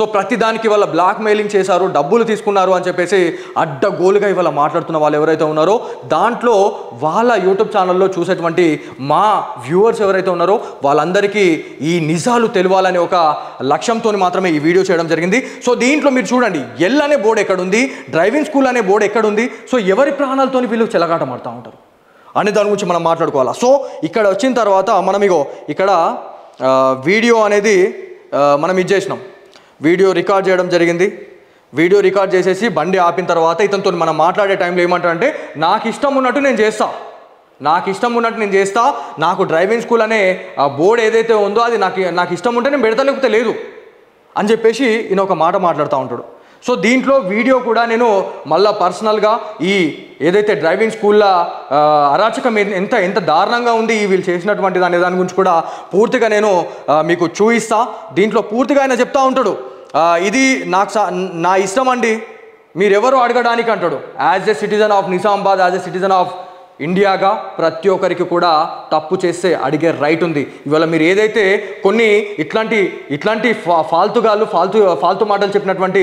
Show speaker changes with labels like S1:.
S1: So ప్రతిదానికి ఇవాళ black mailing చేశారు, డబ్బులు తీసుకున్నారు అని చెప్పేసి అడ్డగోలుగా ఇవాళ మాట్లాడుతున్న వాళ్ళు ఎవరైతే ఉన్నారో, దాంట్లో వాళ్ళ యూట్యూబ్ ఛానల్లో చూసేటువంటి మా వ్యూవర్స్ ఎవరైతే ఉన్నారో వాళ్ళందరికీ ఈ నిజాలు తెలియాలనే ఒక లక్ష్యంతో మాత్రమే ఈ వీడియో చేయడం జరిగింది. సో దీంట్లో మీరు చూడండి, ఎల్ అనే బోర్డు ఎక్కడుంది, డ్రైవింగ్ స్కూల్ అనే బోర్డు ఎక్కడుంది, సో ఎవరి ప్రాణాలతో వీళ్ళు చెలగాటమాడుతూ ఉంటారు అనే దాని గురించి మనం మాట్లాడుకోవాలా. సో ఇక్కడ వచ్చిన తర్వాత మనం ఇక్కడ వీడియో అనేది మనం చేసినాం, వీడియో రికార్డ్ చేయడం జరిగింది. వీడియో రికార్డ్ చేసేసి బండి ఆపిన తర్వాత ఇతనితో మనం మాట్లాడే టైంలో ఏమంటారంటే, నాకు ఇష్టం ఉన్నట్టు నేను చేస్తా, నాకు డ్రైవింగ్ స్కూల్ అనే ఆ బోర్డు ఏదైతే ఉందో అది నాకు ఇష్టం ఉంటే నేను పెడతా, లేకపోతే లేదు అని చెప్పేసి ఈయన ఒక మాట మాట్లాడుతూ ఉంటాడు. సో దీంట్లో వీడియో కూడా నేను మళ్ళీ పర్సనల్గా ఈ ఏదైతే డ్రైవింగ్ స్కూల్లో అరాచకం ఎంత దారుణంగా ఉంది వీళ్ళు చేసినటువంటి దాని గురించి కూడా పూర్తిగా నేను మీకు చూపిస్తా. దీంట్లో పూర్తిగా ఆయన చెప్తా ఉంటాడు, ఇది నా ఇష్టం అండి, మీరెవరు అడగడానికి అంటాడు. As a citizen of Nizamabad, as a citizen of ఇండియాగా ప్రతి ఒక్కరికి కూడా తప్పు చేస్తే అడిగే రైట్ ఉంది. ఇవాళ మీరు ఏదైతే కొన్ని ఇట్లాంటి ఫాల్తు మాటలు చెప్పినటువంటి